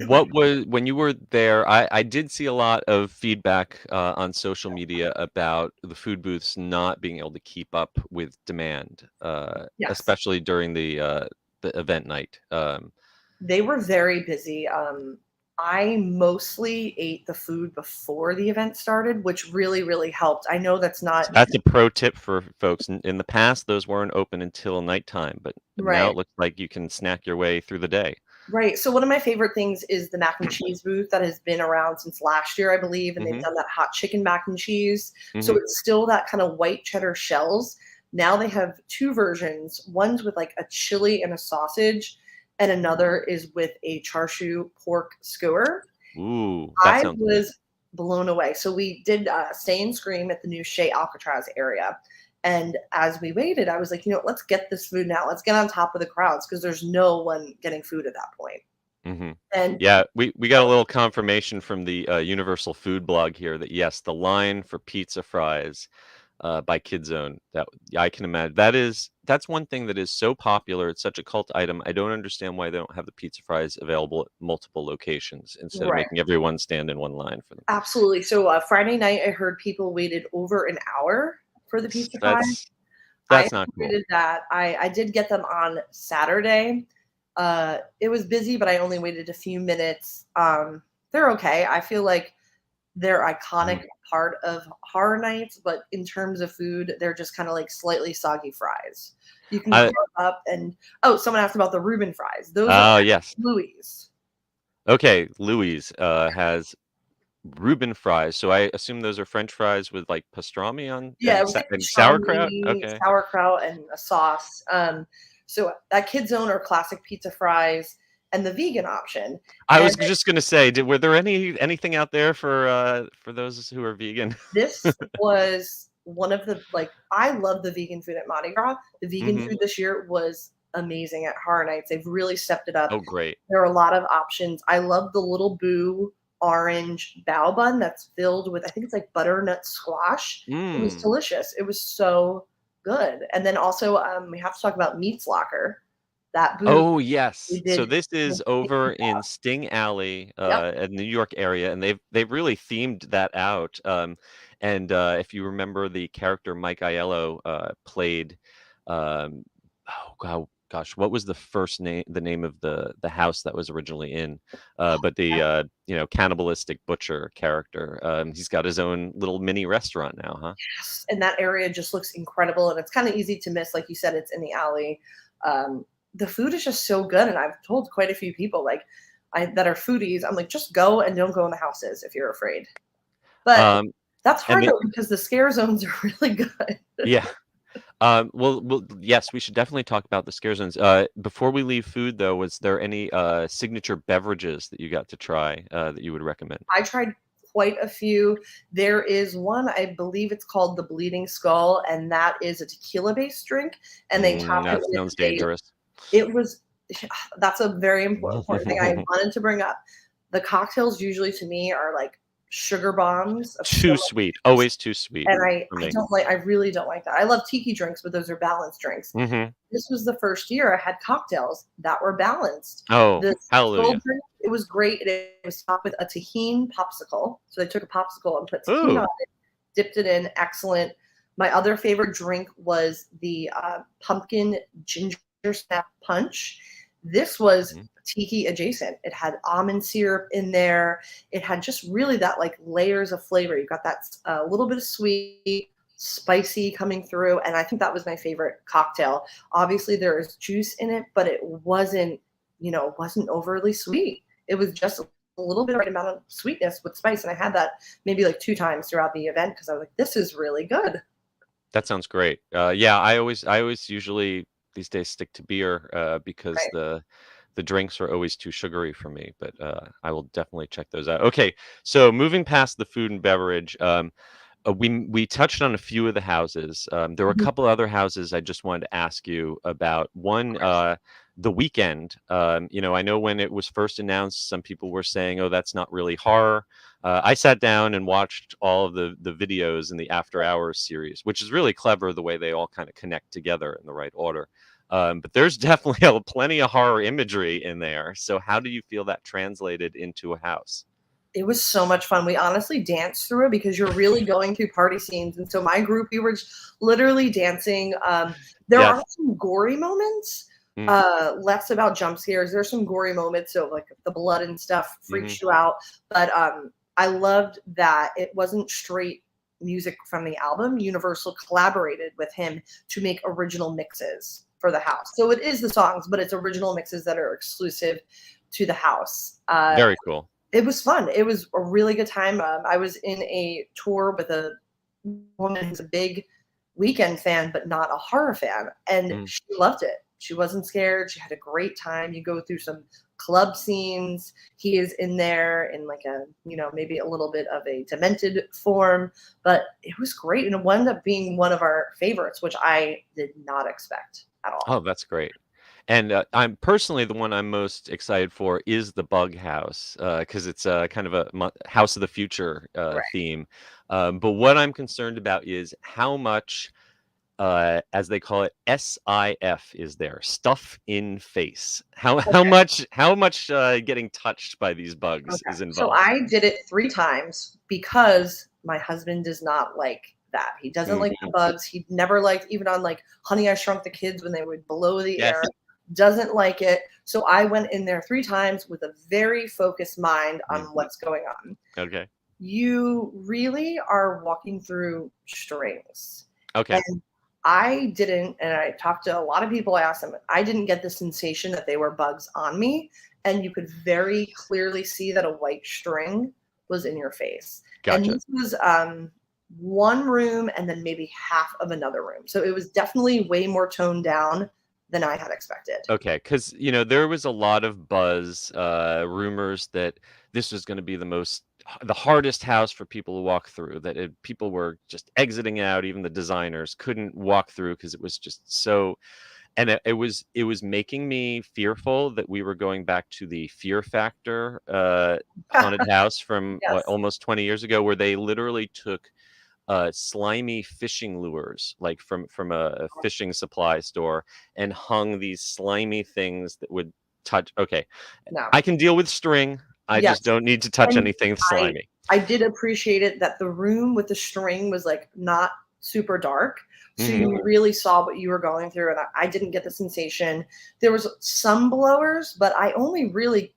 What was when you were there? I did see a lot of feedback on social media about the food booths not being able to keep up with demand, Yes. especially during the event night. They were very busy. I mostly ate the food before the event started, which really, really helped. I know that's not That's a pro tip for folks. In the past, those weren't open until nighttime, but now right. it looks like you can snack your way through the day. Right. So one of my favorite things is the mac and cheese booth that has been around since last year, I believe, and they've done that hot chicken mac and cheese. So it's still that kind of white cheddar shells. Now they have two versions. One's with like a chili and a sausage, and another is with a char siu pork skewer. Ooh, that I sounds good. was blown away. So we did stay and scream at the new Chez Alcatraz area. And as we waited, I was like, let's get this food now. Let's get on top of the crowds because there's no one getting food at that point. And Yeah, we got a little confirmation from the Universal Food blog here that yes, the line for pizza fries by Kidzone, that I can imagine that's one thing that is so popular. It's such a cult item. I don't understand why they don't have the pizza fries available at multiple locations instead of right. making everyone stand in one line for them. Absolutely. So Friday night, I heard people waited over an hour for the pizza fries. That's I not cool. avoided that. I did get them on Saturday. It was busy, but I only waited a few minutes. They're okay. I feel like they're iconic part of horror nights, but in terms of food, they're just kind of like slightly soggy fries. You can carve up and someone asked about the Reuben fries. Those are yes. Louis. Okay, Louis has Reuben fries. So I assume those are French fries with like pastrami on Yeah, it and, was like and sauerkraut. Okay. sauerkraut and a sauce. So that Kidzone or classic pizza fries and the vegan option. I was just gonna say, were there anything out there for those who are vegan? This was one of the I love the vegan food at Mardi Gras. The vegan food this year was amazing at Horror Nights. They've really stepped it up. Oh, great. There are a lot of options. I love the little boo orange bao bun that's filled with, I think it's like butternut squash. It was delicious. It was so good. And then also we have to talk about Meats Locker. That booth. Oh yes. So this is over in Sting Alley in the New York area, and they've really themed that out. And if you remember, the character Mike Aiello played. Gosh, what was the name of the house that was originally in? But the cannibalistic butcher character. He's got his own little mini restaurant now, huh? Yes, and that area just looks incredible, and it's kind of easy to miss. Like you said, it's in the alley. The food is just so good, and I've told quite a few people that are foodies. I'm like, just go and don't go in the houses if you're afraid. But that's hard though because the scare zones are really good. Yeah. Well, yes, we should definitely talk about the scare zones. Before we leave food, though, was there any signature beverages that you got to try that you would recommend? I tried quite a few. There is one, I believe it's called the Bleeding Skull, and that is a tequila-based drink, and they top it with sounds dangerous. That's a very important thing I wanted to bring up. The cocktails usually to me are like sugar bombs. Too sweet. Always too sweet. And I really don't like that. I love tiki drinks, but those are balanced drinks. This was the first year I had cocktails that were balanced. Oh, hallelujah. Drink, it was great. It was topped with a tahini popsicle. So they took a popsicle and put tahini on it. dipped it in. Excellent. My other favorite drink was the pumpkin ginger snap punch. This was tiki adjacent. It had almond syrup in there. It had just really that like layers of flavor. You got that little bit of sweet, spicy coming through, and I think that was my favorite cocktail. Obviously, there is juice in it, but it wasn't, wasn't overly sweet. It was just a little bit right amount of sweetness with spice, and I had that maybe like 2 times throughout the event because I was like, this is really good. That sounds great. Yeah, I always usually these days stick to beer because Right. the drinks are always too sugary for me. But I will definitely check those out. Okay, so moving past the food and beverage, we touched on a few of the houses. There were a Mhm. couple other houses I just wanted to ask you about. One, The Weekend. I know when it was first announced, some people were saying, "Oh, that's not really horror." I sat down and watched all of the videos in the After Hours series, which is really clever the way they all kind of connect together in the right order. But there's definitely plenty of horror imagery in there. So how do you feel that translated into a house? It was so much fun. We honestly danced through it because you're really going through party scenes. And so my group, we were literally dancing. There Yes. are some gory moments, Mm, less about jump scares. There's some gory moments. So like the blood and stuff mhm. freaks you out. But I loved that it wasn't straight music from the album. Universal collaborated with him to make original mixes for the house. So it is the songs, but it's original mixes that are exclusive to the house. Very cool. It was fun. It was a really good time. I was in a tour with a woman who's a big Weekend fan, but not a horror fan, and Mm. she loved it. She wasn't scared. She had a great time. You go through some club scenes. He is in there in like a, maybe a little bit of a demented form, but it was great. And it wound up being one of our favorites, which I did not expect at Oh, all. that's great. And I'm personally the one I'm most excited for is the Bug House because it's kind of a House of the Future Right. theme. But what I'm concerned about is how much, as they call it, SIF is there, stuff in face. How much getting touched by these bugs Okay. is So involved? I did it 3 times because my husband does not like that. He doesn't like the Mhm. bugs. He never liked even on like Honey I Shrunk the Kids when they would blow the Yes. air. Doesn't like it. So I went in there 3 times with a very focused mind on Mhm. what's going on. Okay. You really are walking through strings. Okay. And I didn't, and I talked to a lot of people, I asked them, I didn't get the sensation that they were bugs on me. And you could very clearly see that a white string was in your face. And Gotcha. this was one room and then maybe half of another room. So it was definitely way more toned down than I had expected. Okay, because there was a lot of buzz, rumors that this was going to be the hardest house for people to walk through. That people were just exiting out. Even the designers couldn't walk through because it was just so. And it was making me fearful that we were going back to the Fear Factor haunted house from what, Yes. almost 20 years ago, where they literally took slimy fishing lures, like from a fishing supply store, and hung these slimy things that would touch. Okay, No. I can deal with string. I just Yes. don't need to touch And anything I slimy. I did appreciate it that the room with the string was, like, not super dark, so Hmm. you really saw what you were going through, and I didn't get the sensation. There was some blowers, but I only really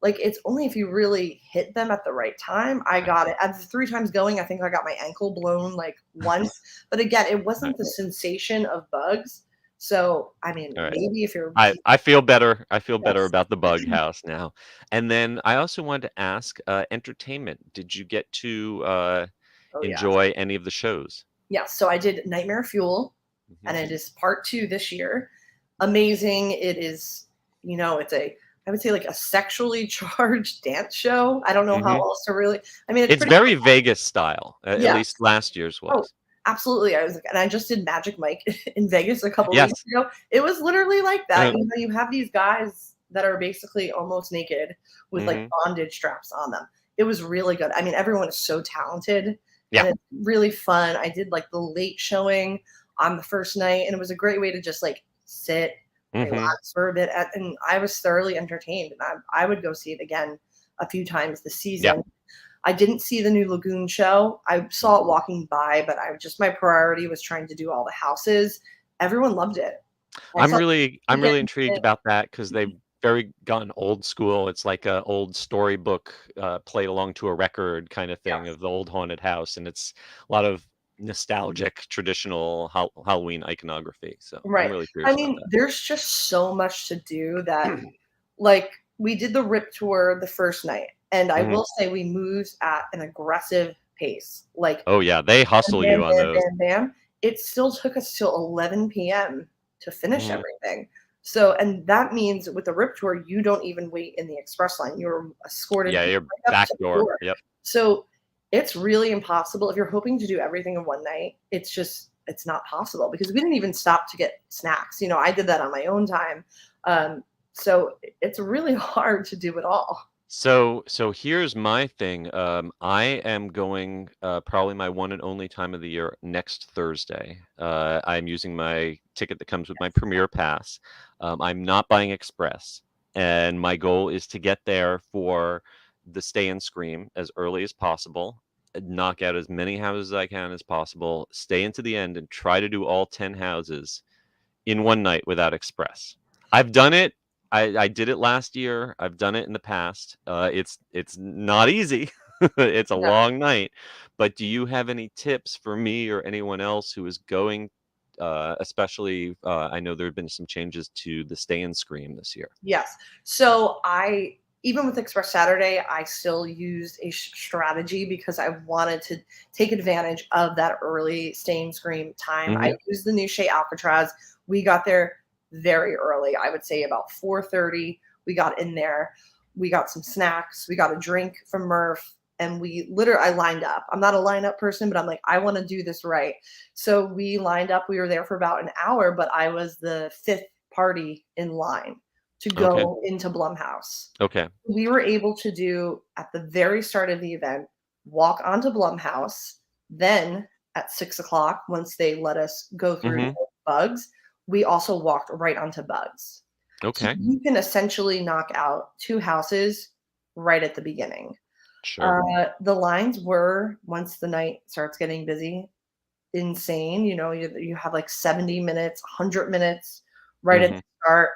like, it's only if you really hit them at the right time, I got it. At the 3 times going, I think I got my ankle blown, like, once, but again, it wasn't the sensation of bugs, so, I mean, All right. maybe if you're I feel better. I feel better yes. about the bug house now. And then I also wanted to ask, entertainment. Did you get to Oh, yeah. enjoy any of the shows? Yes, so I did Nightmare Fuel, Hmm. and it is part 2 this year. Amazing. It is, it's I would say like a sexually charged dance show. I don't know how Hmm. else to really, I mean, it's It's pretty, very Vegas style. At yes. least last year's Oh, was. absolutely. I was like, and I just did Magic Mike in Vegas a couple of weeks Yes. ago. It was literally like that. Uh, You have these guys that are basically almost naked with like mhm. bondage straps on them. It was really good. I mean, everyone is so talented Yeah. and it's really fun. I did like the late showing on the first night, and it was a great way to just like sit, Mhm. relax for a bit. And I was thoroughly entertained, and I would go see it again a few times this Yeah. season. I didn't see the new Lagoon show. I saw it walking by, but my priority was trying to do all the houses. Everyone loved it. I I'm saw really I'm again. really intrigued about that because they've very gotten old school. It's like a old storybook, played along to a record kind of thing Yes. of the old haunted house, and it's a lot of nostalgic, traditional Halloween iconography. So I'm Right. really I curious about mean, that. there's just so much to do that, like, we did the Rip tour the first night, and I Mhm. will say we moved at an aggressive pace. Like, Oh yeah, they bam, hustle bam, you on bam, those. bam, bam. It still took us till 11 p.m. to finish Mhm. everything. So, and that means with the Rip tour, you don't even wait in the express line. You're escorted Yeah, your right up back to the door. door. Yep. So it's really impossible. If you're hoping to do everything in one night, it's not possible because we didn't even stop to get snacks. I did that on my own time. Um, so it's really hard to do it all. So here's my thing. I am going, probably my one and only time of the year next Thursday. I'm using my ticket that comes with my Premier Pass. I'm not buying Express, and my goal is to get there for the Stay and Scream as early as possible, knock out as many houses as I can as possible, stay into the end, and try to do all 10 houses in one night without Express. I've done it. I did it last year. I've done it in the past. It's not easy. It's a Yeah. long night. But do you have any tips for me or anyone else who is going? Especially, I know there have been some changes to the Stay and Scream this year. Yes. So even with Express Saturday, I still used a strategy because I wanted to take advantage of that early Stay and Scream time. Hmm. I used the new Shea Alcatraz. We got there very early. I would say about 4:30. We got in there. We got some snacks. We got a drink from Murph. And I lined up. I'm not a lineup person, but I'm like, I want to do this right. So we lined up. We were there for about an hour, but I was the fifth party in line to Okay. go into Blumhouse. Okay. We were able to do at the very start of the event, walk onto Blumhouse. Then at 6 o'clock, once they let us go through Hmm. Bugs, we also walked right onto Bugs. So Okay. you can essentially knock out two houses right at the beginning. Sure. The lines were, once the night starts getting busy, insane. You have like 70 minutes, 100 minutes right at Hmm. the start.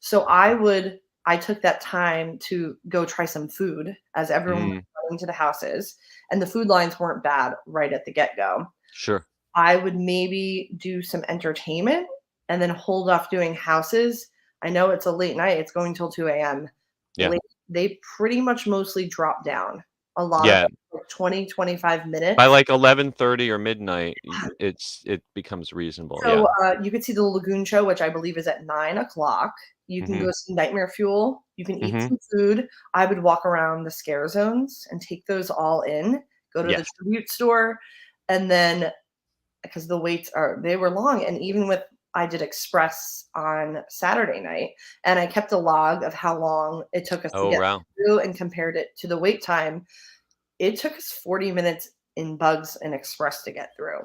So I took that time to go try some food as everyone was Mm, running to the houses, and the food lines weren't bad right at the get-go. sure. I would maybe do some entertainment and then hold off doing houses. I know it's a late night, it's going till 2 AM. Yeah. They pretty much mostly drop down. A lot of Yeah. them, like 20, 25 By minutes. like 11:30 or midnight, it becomes reasonable. Yeah. So, you could see the Lagoon show, which I believe is at 9 o'clock. You can Hmm. go see Nightmare Fuel. You can eat Hmm. some food. I would walk around the scare zones and take those all in, go to the Yes. tribute store, and then because the waits they were long, and even with I did Express on Saturday night, and I kept a log of how long it took us to Oh get wow. through and compared it to the wait time. It took us 40 minutes in Bugs and Express to get through.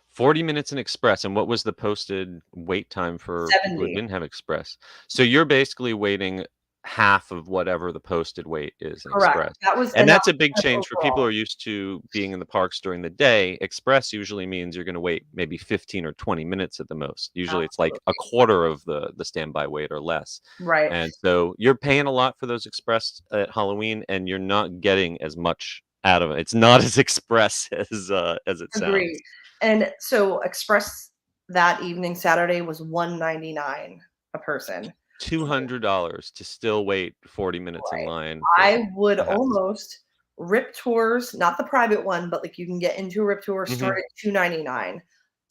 40 minutes in Express, and what was the posted wait time for people who 70. didn't have Express? So you're basically waiting half of whatever the posted wait is in Correct. Express. That was And and that that's a big was change for people who overall. are used to being in the parks during the day. Express usually means you're gonna wait maybe 15 or 20 minutes at the most. Usually it's like a Absolutely. quarter of the standby wait or less. Right. And so you're paying a lot for those Express at Halloween, and you're not getting as much out of it. It's not as express as it Agreed. sounds. And so Express that evening, Saturday, was 199 a person. $200 to still wait 40 minutes in Right. line for I would a house. almost Rip tours, not the private one, but, like, you can get into a Rip tour, start Mhm. at 299.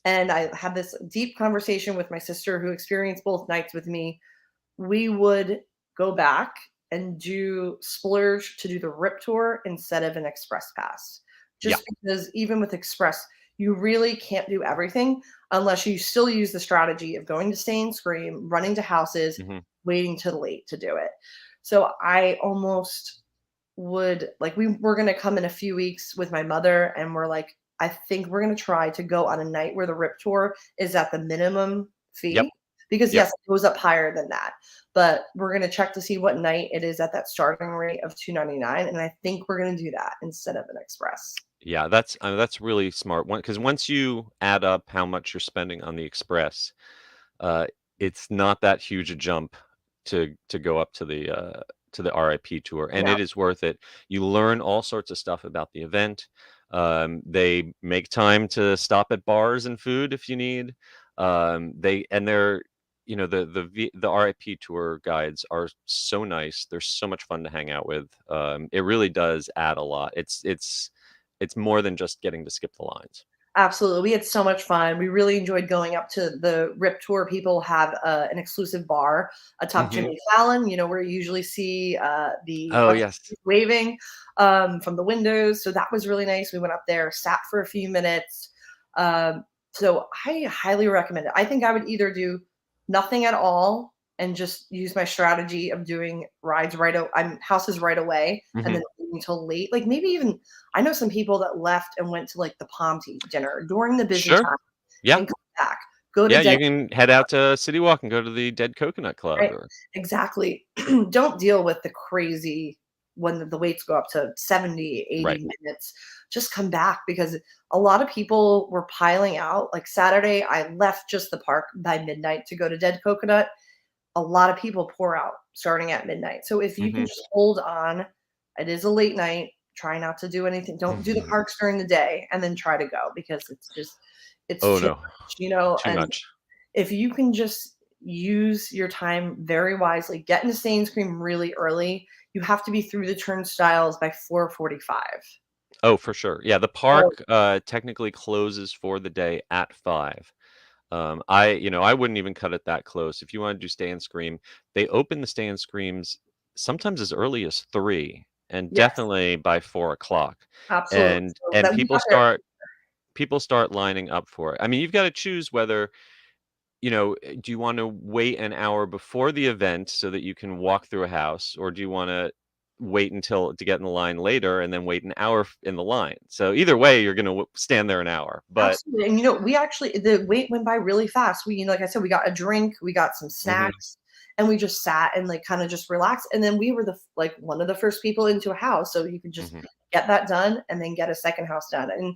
And I had this deep conversation with my sister who experienced both nights with me. We would go back and splurge to do the Rip tour instead of an Express pass. Yeah. Just because even with Express, you really can't do everything unless you still use the strategy of going to Stay and Scream, running to houses, Mhm. waiting till late to do it. So I almost would like we were gonna come in a few weeks with my mother, and we're like, I think we're gonna try to go on a night where the Rip tour is at the minimum Yep. fee because Yep. yes, it goes up higher than that. But we're gonna check to see what night it is at that starting rate of $2.99, and I think we're gonna do that instead of an express. Yeah, that's really smart. Because once you add up how much you're spending on the express, uh, it's not that huge a jump to go up to the RIP tour, and Yeah, it is worth it. You learn all sorts of stuff about the event. They make time to stop at bars and food if you need. They're the RIP tour guides are so nice. They're so much fun to hang out with. It really does add a lot. It's more than just getting to skip the lines. absolutely. We had so much fun. We really enjoyed going up to the RIP tour. People have an exclusive bar atop Mhm. Jimmy Fallon, where you usually see the Oh, Buccaneers yes. waving from the windows. So that was really nice. We went up there, sat for a few minutes. Um, so I highly recommend it. I think I would either do nothing at all and just use my strategy of doing rides houses right away and then Mhm. waiting until late. Like maybe even I know some people that left and went to like the Palm to eat dinner during the busy Sure. time Yeah. and come back. Go to Yeah, you Dead can head out to City Walk and go to the Dead Coconut Club right? or Exactly. Don't deal with the crazy when the waits go up to 70, right. 80 minutes. Just come back because a lot of people were piling out. Like Saturday, I left just the park by midnight to go to Dead Coconut. A lot of people pour out starting at midnight. So if you can Mhm. just hold on, it is a late night. Try not to do anything. Don't do the Mhm. parks during the day and then try to go because it's Oh, too no. much. Too And much. if you can just use your time very wisely, get into Stay and Scream really early. You have to be through the turnstiles by 4:45. Oh, for sure. Yeah, the Oh, park, technically closes for the day at 5. I wouldn't even cut it that close. If you wanna do Stay and Scream, they open the Stay and Screams sometimes as early as 3 and yes, definitely by 4 o'clock. absolutely. And So and that we got there. people start lining up for it. I mean, you've gotta choose whether do you want to wait an hour before the event so that you can walk through a house, or do you want to wait until to get in the line later and then wait an hour in the line? So either way, you're going to stand there an hour. But Absolutely. And we actually the wait went by really fast. Like I said, we got a drink, we got some Mhm, snacks, and we just sat and like kind of just relaxed. And then we were like one of the first people into a house. So you could just mhm. get that done and then get a second house done. And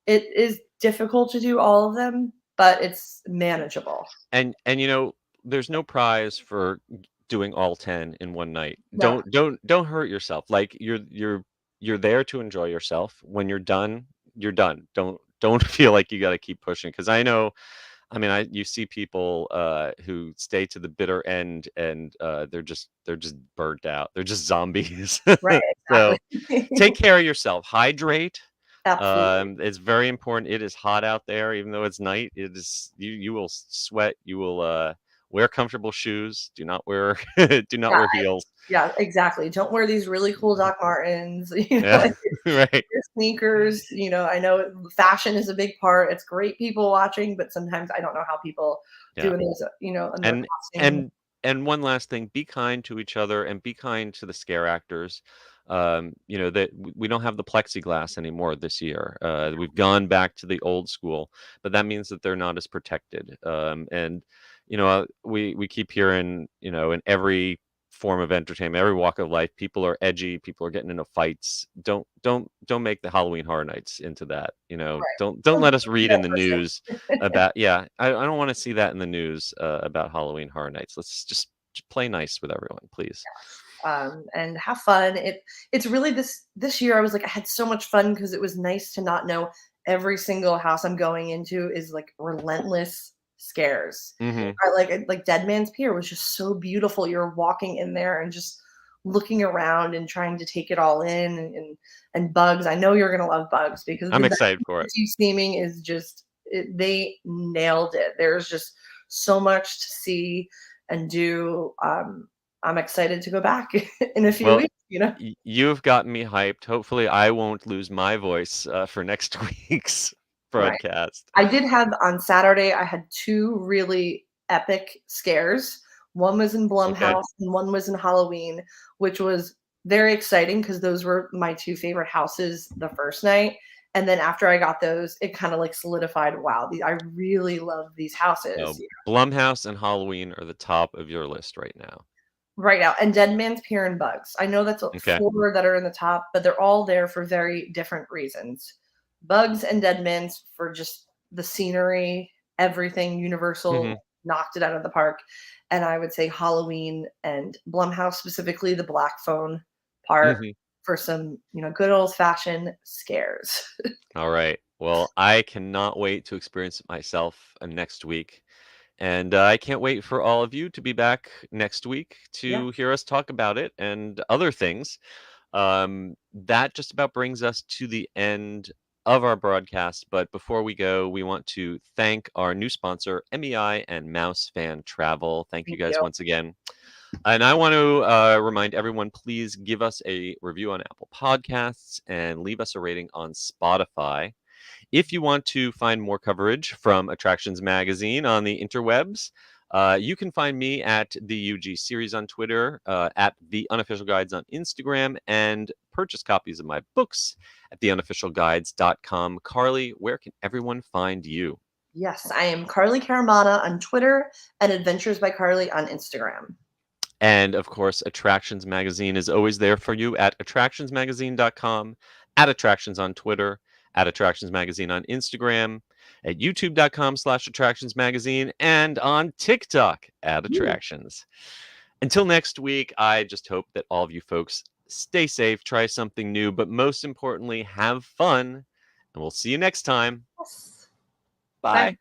it is difficult to do all of them, but it's manageable. And there's no prize for doing all 10 in one night. No, Don't hurt yourself. Like you're there to enjoy yourself. When you're done, you're done. Don't feel like you got to keep pushing because I mean, you see people who stay to the bitter end, and they're just burnt out. They're just zombies. right, So take exactly. care of yourself. Hydrate. Absolutely. It's very important. It is hot out there, even though it's night. It is you will sweat. You will wear comfortable shoes. Do not wear do not Yeah, wear heels. yeah, exactly. Don't wear these really cool Doc Martens, Yeah, like right. your sneakers. I know fashion is a big part. It's great people watching, but sometimes I don't know how people Yeah. do in those, in their And costume. and and one last thing, be kind to each other and be kind to the scare actors. That we don't have the plexiglass anymore this year. We've gone back to the old school, but that means that they're not as protected. We keep hearing, in every form of entertainment, every walk of life, people are edgy, people are getting into fights. Don't make the Halloween Horror Nights into that. Right. Don't Don't let us be read that in the news person. about yeah, I don't wanna see that in the news, about Halloween Horror Nights. Let's just play nice with everyone, please. And have fun. It's really this year I was like I had so much fun because it was nice to not know every single house I'm going into is like relentless scares. Mhm. I like Dead Man's Pier was just so beautiful. You're walking in there and just looking around and trying to take it all in and bugs. I know you're gonna love bugs because I'm the excited for it. deep theming is they nailed it. There's just so much to see and do. I'm excited to go back in a few Well, weeks. you've gotten me hyped. Hopefully, I won't lose my voice, for next week's Right. broadcast. I did have on Saturday, I had 2 really epic scares. One was in Okay. Blumhouse and one was in Halloween, which was very exciting because those were my 2 favorite houses the first night, And then after I got those, it kind of like solidified, wow, I really love these So houses Blumhouse and Halloween are the top of your list right now. right now. And Dead Man's Pier and Bugs. I know that's Okay. 4 that are in the top, but they're all there for very different reasons. Bugs and Dead Man's for just the scenery, everything. Universal knocked it out of the park. And I would say Halloween and Blumhouse, specifically the Black Phone part, for some, good old fashioned scares. All right. Well, I cannot wait to experience it myself next week. And I can't wait for all of you to be back next week to hear us talk about it and other things. That just about brings us to the end of our broadcast. But before we go, we want to thank our new sponsor, MEI and Mouse Fan Travel. Thank you guys once again. And I want to remind everyone, please give us a review on Apple Podcasts and leave us a rating on Spotify. If you want to find more coverage from Attractions Magazine on the interwebs, you can find me at the UG Series on Twitter, at the Unofficial Guides on Instagram, and purchase copies of my books at theunofficialguides.com. Carly, where can everyone find you? Yes, I am Carly Caramana on Twitter and Adventures by Carly on Instagram. And of course, Attractions Magazine is always there for you at attractionsmagazine.com, at Attractions on Twitter, at Attractions Magazine on Instagram, at youtube.com/attractionsmagazine, and on TikTok at Attractions. Until next week, I just hope that all of you folks stay safe, try something new, but most importantly, have fun. And we'll see you next time. Yes. Bye.